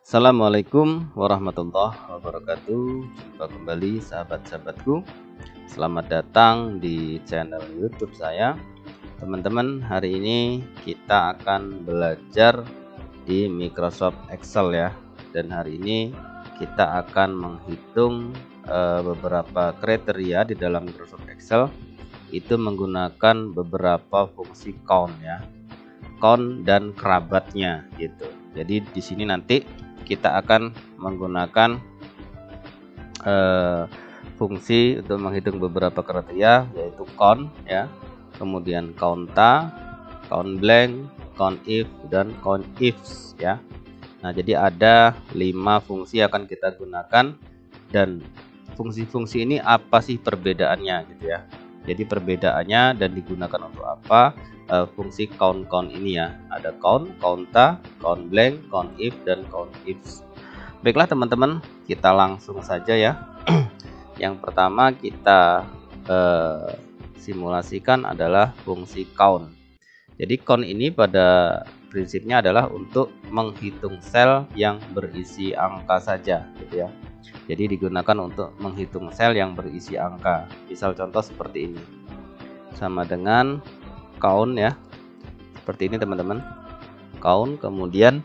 Assalamualaikum warahmatullahi wabarakatuh. Jumpa kembali sahabat-sahabatku. Selamat datang di channel YouTube saya. Teman-teman, hari ini kita akan belajar di Microsoft Excel ya. Dan hari ini kita akan menghitung beberapa kriteria di dalam Microsoft Excel. Itu menggunakan beberapa fungsi count ya. Count dan kerabatnya gitu. Jadi di sini nanti kita akan menggunakan fungsi untuk menghitung beberapa kriteria, yaitu count ya, kemudian counta, count blank, count if, dan count ifs ya. Nah, jadi ada 5 fungsi akan kita gunakan, dan fungsi-fungsi ini apa sih perbedaannya gitu ya. Jadi perbedaannya dan digunakan untuk apa? Fungsi count ini ya, ada count, counta, count blank, count if, dan count ifs. Baiklah teman-teman, kita langsung saja ya. Yang pertama kita simulasikan adalah fungsi count. Jadi count ini pada prinsipnya adalah untuk menghitung sel yang berisi angka saja gitu ya. Jadi digunakan untuk menghitung sel yang berisi angka. Misal contoh seperti ini, sama dengan count ya, seperti ini teman-teman, count, kemudian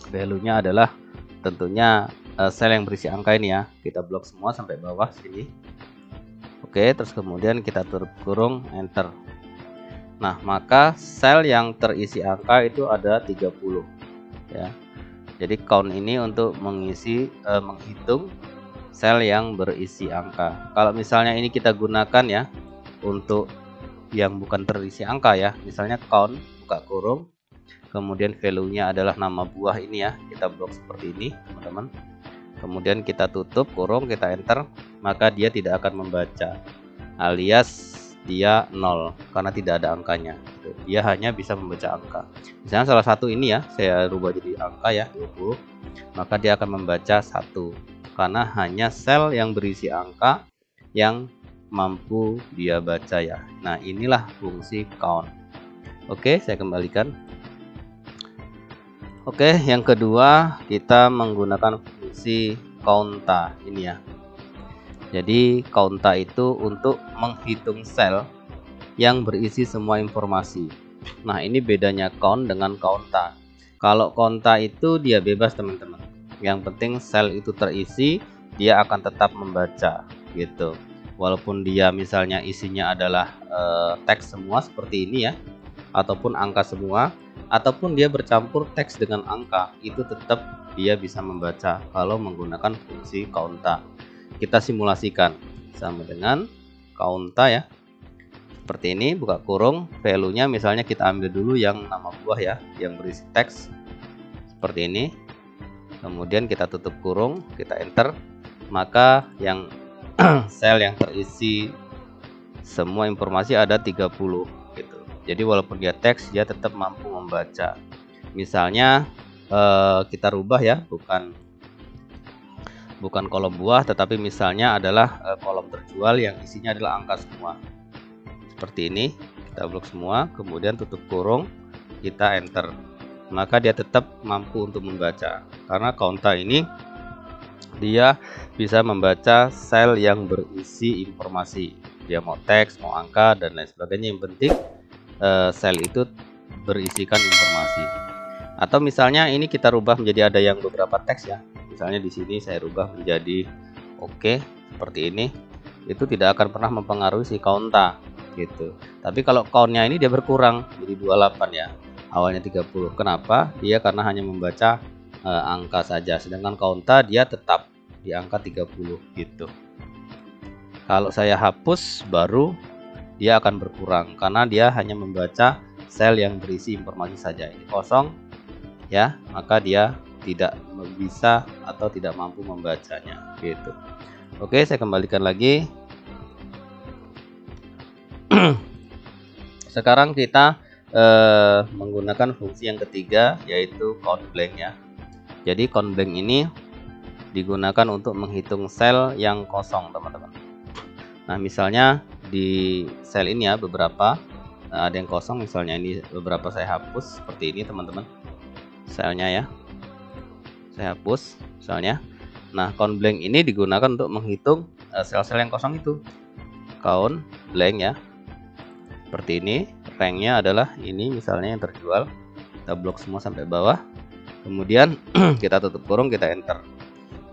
value-nya adalah tentunya sel yang berisi angka ini ya, kita blok semua sampai bawah sini. Oke, terus kemudian kita tutup kurung, enter. Nah, maka sel yang terisi angka itu ada 30 ya. Jadi count ini untuk menghitung sel yang berisi angka. Kalau misalnya ini kita gunakan ya untuk yang bukan terisi angka ya, misalnya count, buka kurung, kemudian value-nya adalah nama buah ini ya, kita blok seperti ini teman-teman, kemudian kita tutup kurung, kita enter, maka dia tidak akan membaca, alias dia 0 karena tidak ada angkanya. Dia hanya bisa membaca angka. Misalnya salah satu ini ya, saya rubah jadi angka ya, 20, maka dia akan membaca 1 karena hanya sel yang berisi angka yang mampu dia baca ya. Nah, inilah fungsi count. Oke, saya kembalikan. Oke, yang kedua kita menggunakan fungsi counta ini ya. Jadi counta itu untuk menghitung sel yang berisi semua informasi. Nah, ini bedanya count dengan counta. Kalau counta itu dia bebas teman-teman. Yang penting sel itu terisi, dia akan tetap membaca gitu. Walaupun dia misalnya isinya adalah teks semua seperti ini ya, ataupun angka semua, ataupun dia bercampur teks dengan angka, itu tetap dia bisa membaca kalau menggunakan fungsi counta. Kita simulasikan sama dengan counta ya, seperti ini, buka kurung, value-nya misalnya kita ambil dulu yang nama buah ya, yang berisi teks seperti ini, kemudian kita tutup kurung, kita enter, maka yang sel yang terisi semua informasi ada 30 gitu. Jadi walaupun dia teks, dia tetap mampu membaca. Misalnya kita rubah ya, bukan kolom buah, tetapi misalnya adalah kolom terjual yang isinya adalah angka semua. Seperti ini, kita blok semua, kemudian tutup kurung, kita enter. Maka dia tetap mampu untuk membaca. Karena counta ini dia bisa membaca sel yang berisi informasi. Dia mau teks, mau angka, dan lain sebagainya. Yang penting sel itu berisikan informasi. Atau misalnya ini kita rubah menjadi ada yang beberapa teks ya. Misalnya di sini saya rubah menjadi oke, seperti ini. Itu tidak akan pernah mempengaruhi si counta gitu. Tapi kalau countnya ini dia berkurang jadi 28 ya. Awalnya 30. Kenapa? Dia karena hanya membaca angka saja, sedangkan counta dia tetap di angka 30 gitu. Kalau saya hapus baru dia akan berkurang karena dia hanya membaca sel yang berisi informasi saja. Ini kosong ya, maka dia tidak bisa atau tidak mampu membacanya gitu. Oke, saya kembalikan lagi. Sekarang kita menggunakan fungsi yang ketiga, yaitu count blank ya. Jadi count blank ini digunakan untuk menghitung sel yang kosong teman-teman. Nah, misalnya di sel ini ya beberapa ada yang kosong, misalnya ini beberapa saya hapus seperti ini teman-teman. selnya ya. Saya hapus misalnya. Nah, count blank ini digunakan untuk menghitung sel-sel yang kosong itu. Count blank ya. Seperti ini, ranknya adalah ini misalnya yang terjual. Kita blok semua sampai bawah. Kemudian kita tutup kurung, kita enter.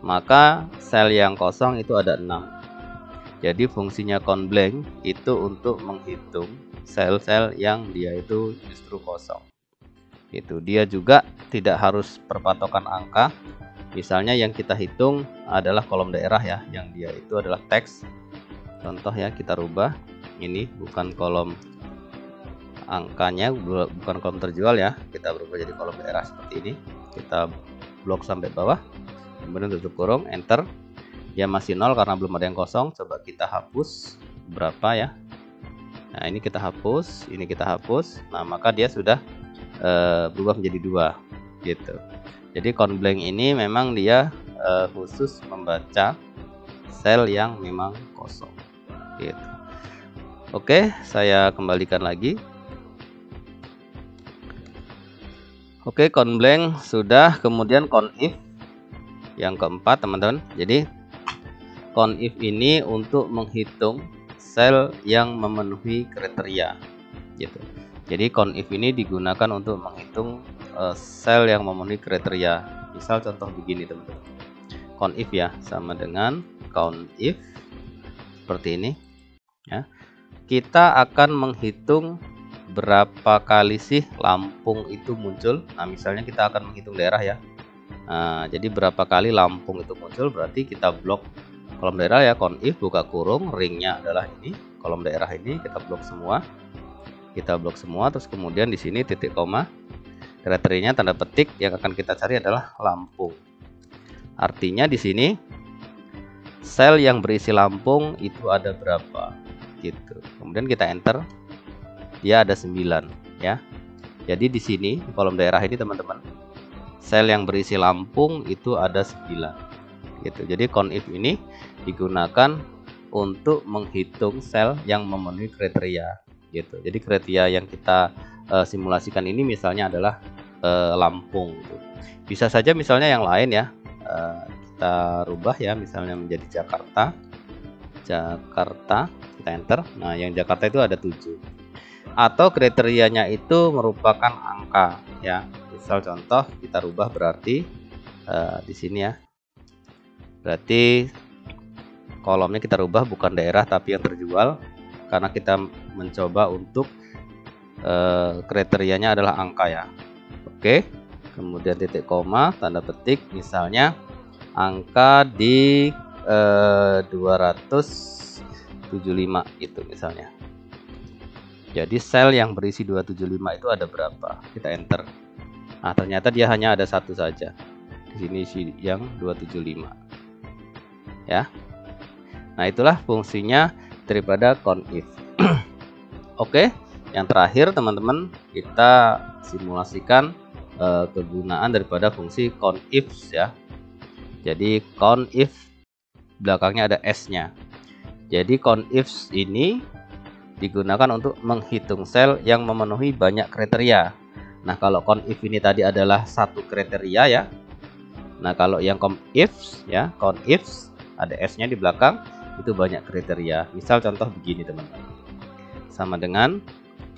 Maka sel yang kosong itu ada 6. Jadi fungsinya count blank itu untuk menghitung sel-sel yang dia itu justru kosong. Itu dia juga tidak harus berpatokan angka. Misalnya yang kita hitung adalah kolom daerah ya, yang dia itu adalah teks. Contoh ya, kita rubah. Ini bukan kolom angkanya, bukan kolom terjual ya. Kita berubah jadi kolom daerah seperti ini. Kita blok sampai bawah. Kemudian tutup kurung, enter. Dia masih 0 karena belum ada yang kosong. Coba kita hapus berapa ya. Nah, ini kita hapus, ini kita hapus. Nah, maka dia sudah berubah menjadi 2 gitu. Jadi count blank ini memang dia khusus membaca sel yang memang kosong gitu. Oke, saya kembalikan lagi. Oke, count blank sudah. Kemudian count if yang keempat teman-teman. Jadi count if ini untuk menghitung sel yang memenuhi kriteria gitu. Jadi count if ini digunakan untuk menghitung sel yang memenuhi kriteria. Misal contoh begini teman-teman. Count if ya sama dengan count if seperti ini ya. Kita akan menghitung berapa kali sih Lampung itu muncul. Nah, misalnya kita akan menghitung daerah ya. Nah, jadi berapa kali Lampung itu muncul, berarti kita blok kolom daerah ya, count if buka kurung, ringnya adalah ini, kolom daerah ini kita blok semua. Kita blok semua, terus kemudian di sini titik koma. Kriterianya tanda petik yang akan kita cari adalah Lampung. Artinya di sini sel yang berisi Lampung itu ada berapa gitu. Kemudian kita enter. Dia ada 9 ya. Jadi di sini di kolom daerah ini teman-teman, sel yang berisi Lampung itu ada 9 gitu. Jadi count if ini digunakan untuk menghitung sel yang memenuhi kriteria gitu. Jadi kriteria yang kita simulasikan ini misalnya adalah Lampung gitu. Bisa saja misalnya yang lain ya. Kita rubah ya, misalnya menjadi Jakarta. Kita enter. Nah, yang Jakarta itu ada 7. Atau kriterianya itu merupakan angka ya. Misal contoh kita rubah berarti di sini ya. Berarti kolomnya kita rubah bukan daerah tapi yang terjual, karena kita mencoba untuk kriterianya adalah angka ya. Oke. Kemudian titik koma, tanda petik, misalnya angka di 275 itu misalnya. Jadi sel yang berisi 275 itu ada berapa? Kita enter. Nah, ternyata dia hanya ada satu saja. Di sini yang 275. Ya. Nah, itulah fungsinya daripada count if. Oke, yang terakhir teman-teman, kita simulasikan kegunaan daripada fungsi count if ya. Jadi count if belakangnya ada s-nya. Jadi count if ini digunakan untuk menghitung sel yang memenuhi banyak kriteria. Nah, kalau count if ini tadi adalah satu kriteria ya. Nah, kalau yang count ifs ya, count ifs ada s-nya di belakang, itu banyak kriteria. Misal contoh begini teman-teman. Sama dengan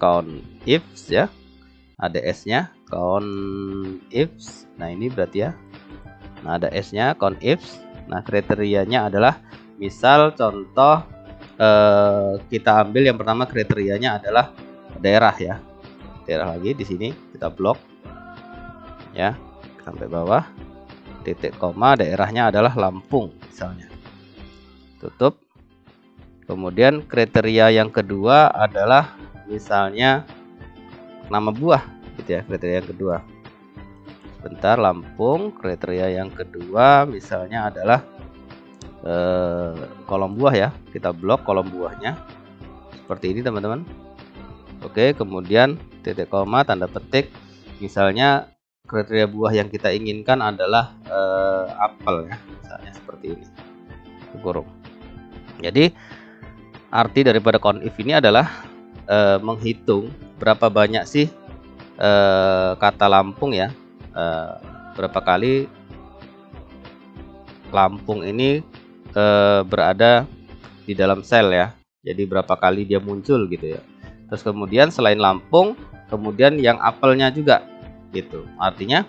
count ifs ya. Ada s-nya, count ifs. Nah, ini berarti ya. Nah, ada s-nya, count ifs. Nah, kriterianya adalah misal contoh kita ambil yang pertama, kriterianya adalah daerah ya. Daerah lagi di sini kita blok ya sampai bawah, titik koma, daerahnya adalah Lampung misalnya. Tutup. Kemudian kriteria yang kedua adalah misalnya nama buah gitu ya, kriteria yang kedua. Sebentar, Lampung. Kriteria yang kedua misalnya adalah kolom buah ya. Kita blok kolom buahnya seperti ini teman-teman. Oke, kemudian titik koma, tanda petik, misalnya kriteria buah yang kita inginkan adalah apel ya, misalnya seperti ini, kurung. Jadi arti daripada count if ini adalah menghitung berapa banyak sih kata Lampung ya berapa kali Lampung ini berada di dalam sel ya. Jadi berapa kali dia muncul gitu ya. Terus kemudian selain Lampung, kemudian yang apelnya juga gitu. Artinya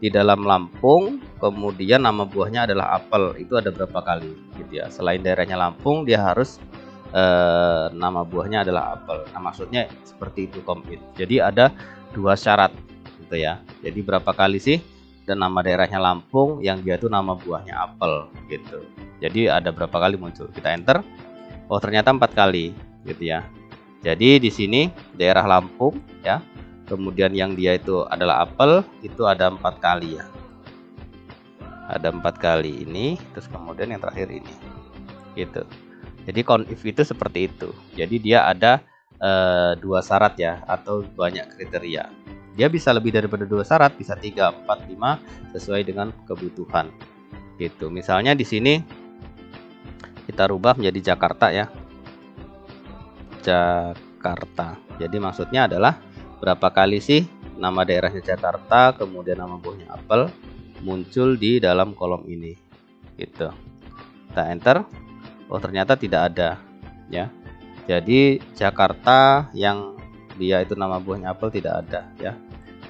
di dalam Lampung, kemudian nama buahnya adalah apel. Itu ada berapa kali gitu ya. Selain daerahnya Lampung, dia harus nama buahnya adalah apel. Nah, maksudnya seperti itu komplit. Jadi ada 2 syarat gitu ya. Jadi berapa kali sih dan nama daerahnya Lampung yang dia tuh nama buahnya apel gitu. Jadi ada berapa kali muncul? Kita enter. Oh, ternyata 4 kali gitu ya. Jadi di sini daerah Lampung ya. Kemudian yang dia itu adalah apel, itu ada 4 kali ya. Ada 4 kali ini, terus kemudian yang terakhir ini. Gitu. Jadi count if itu seperti itu. Jadi dia ada 2 syarat ya, atau banyak kriteria. Dia bisa lebih daripada 2 syarat, bisa 3, 4, 5 sesuai dengan kebutuhan. Gitu. Misalnya di sini kita rubah menjadi Jakarta ya. Jakarta. Jadi maksudnya adalah berapa kali sih nama daerahnya Jakarta, kemudian nama buahnya apel muncul di dalam kolom ini. Gitu. Kita enter. Oh, ternyata tidak ada ya. Jadi Jakarta yang dia itu nama buahnya apel tidak ada ya.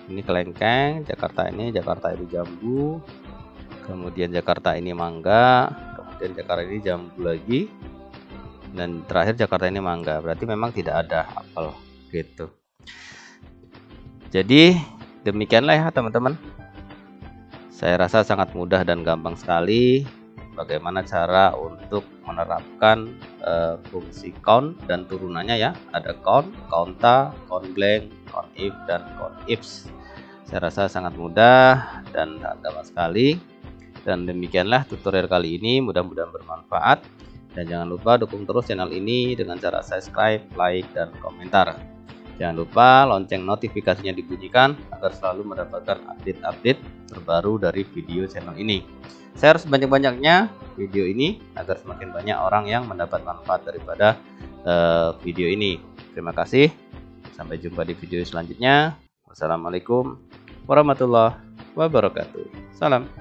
Ini kelengkeng, Jakarta ini jambu, kemudian Jakarta ini mangga, kemudian Jakarta ini jambu lagi, dan terakhir Jakarta ini mangga. Berarti memang tidak ada apel gitu. Jadi demikianlah ya teman-teman. Saya rasa sangat mudah dan gampang sekali bagaimana cara untuk menerapkan fungsi count dan turunannya ya. Ada count, counta, count blank, count if, dan count ifs. Saya rasa sangat mudah dan gampang sekali. Dan demikianlah tutorial kali ini, mudah-mudahan bermanfaat. Dan jangan lupa dukung terus channel ini dengan cara subscribe, like, dan komentar. Jangan lupa lonceng notifikasinya dibunyikan agar selalu mendapatkan update-update terbaru dari video channel ini. Share sebanyak-banyaknya video ini agar semakin banyak orang yang mendapat manfaat daripada video ini. Terima kasih. Sampai jumpa di video selanjutnya. Wassalamualaikum warahmatullahi wabarakatuh. Salam.